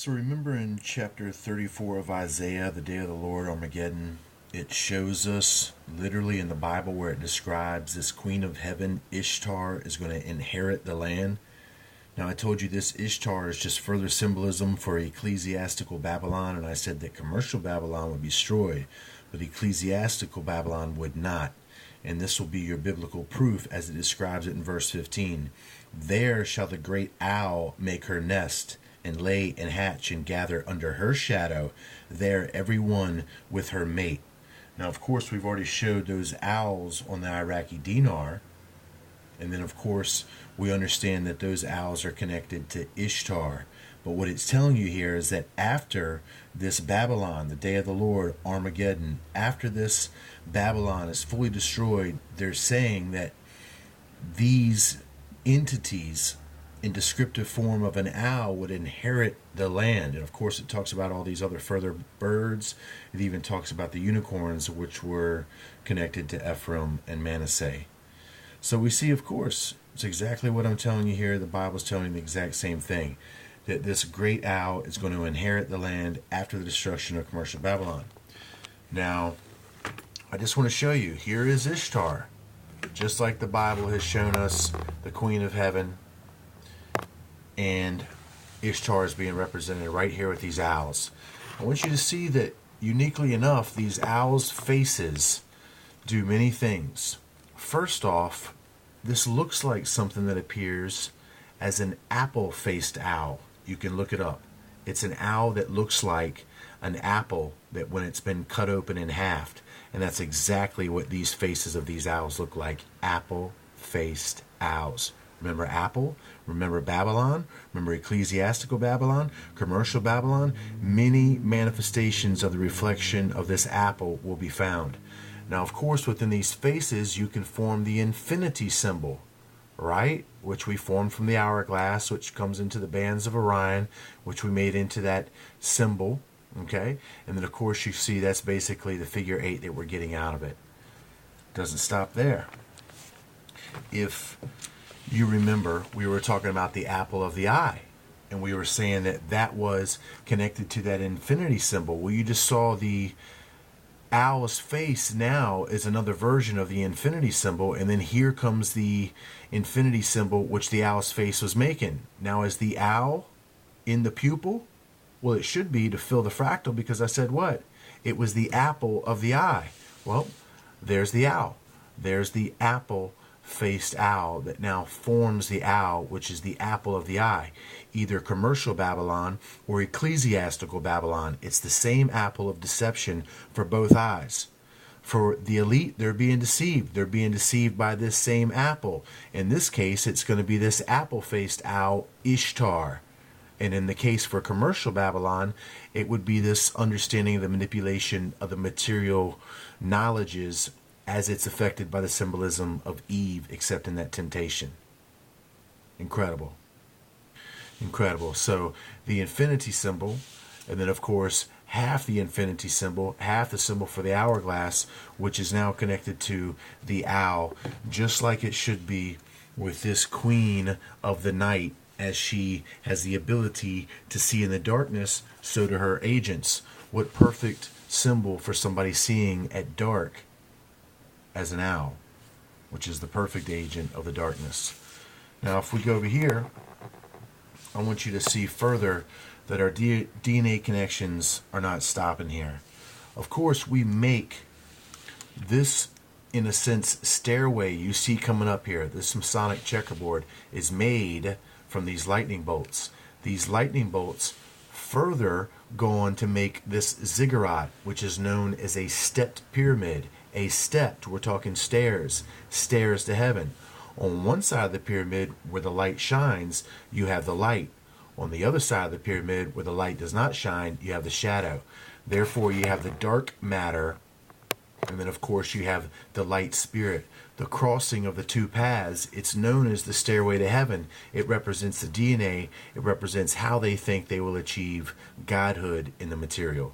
So remember in chapter 34 of Isaiah, the day of the Lord, Armageddon, it shows us literally in the Bible where it describes this queen of heaven, Ishtar, is going to inherit the land. Now I told you this Ishtar is just further symbolism for ecclesiastical Babylon, and I said that commercial Babylon would be destroyed, but ecclesiastical Babylon would not. And this will be your biblical proof as it describes it in verse 15. There shall the great owl make her nest, and lay and hatch and gather under her shadow, there every one with her mate. Now, of course, we've already showed those owls on the Iraqi dinar. And then, of course, we understand that those owls are connected to Ishtar. But what it's telling you here is that after this Babylon, the day of the Lord, Armageddon, after this Babylon is fully destroyed, they're saying that these entities in descriptive form of an owl would inherit the land. And of course it talks about all these other further birds. It even talks about the unicorns, which were connected to Ephraim and Manasseh. So we see, of course, it's exactly what I'm telling you here. The Bible's telling you the exact same thing, that this great owl is going to inherit the land after the destruction of commercial Babylon. Now, I just want to show you, here is Ishtar, just like the Bible has shown us the Queen of Heaven, and Ishtar is being represented right here with these owls. I want you to see that, uniquely enough, these owls' faces do many things. First off, this looks like something that appears as an apple-faced owl. You can look it up. It's an owl that looks like an apple that when it's been cut open in half. And that's exactly what these faces of these owls look like. Apple-faced owls. Remember Apple? Remember Babylon? Remember ecclesiastical Babylon? Commercial Babylon? Many manifestations of the reflection of this apple will be found. Now, of course, within these faces, you can form the infinity symbol, right? Which we formed from the hourglass, which comes into the bands of Orion, which we made into that symbol, okay? And then, of course, you see that's basically the figure 8 that we're getting out of it. Doesn't stop there. If you remember, we were talking about the apple of the eye, and we were saying that that was connected to that infinity symbol. Well, you just saw the owl's face now is another version of the infinity symbol, and then here comes the infinity symbol which the owl's face was making. Now, is the owl in the pupil? Well, it should be to fill the fractal, because I said what? It was the apple of the eye. Well, there's the owl. There's the apple-faced owl that now forms the owl, which is the apple of the eye. Either commercial Babylon or ecclesiastical Babylon. It's the same apple of deception for both eyes. For the elite, they're being deceived. They're being deceived by this same apple. In this case, it's going to be this apple-faced owl, Ishtar. And in the case for commercial Babylon, it would be this understanding of the manipulation of the material knowledges as it's affected by the symbolism of Eve accepting that temptation. Incredible. Incredible. So the infinity symbol, and then of course half the infinity symbol, half the symbol for the hourglass, which is now connected to the owl, just like it should be with this queen of the night, as she has the ability to see in the darkness, so do her agents. What perfect symbol for somebody seeing at dark as an owl, which is the perfect agent of the darkness. Now, if we go over here, I want you to see further that our DNA connections are not stopping here. Of course, we make this, in a sense, stairway you see coming up here. This Masonic checkerboard is made from these lightning bolts. These lightning bolts further go on to make this ziggurat, which is known as a stepped pyramid. A stepped, we're talking stairs, stairs to heaven. On one side of the pyramid where the light shines, you have the light. On the other side of the pyramid where the light does not shine, you have the shadow. Therefore, you have the dark matter, and then of course you have the light spirit. The crossing of the two paths, it's known as the stairway to heaven. It represents the DNA. It represents how they think they will achieve godhood in the material.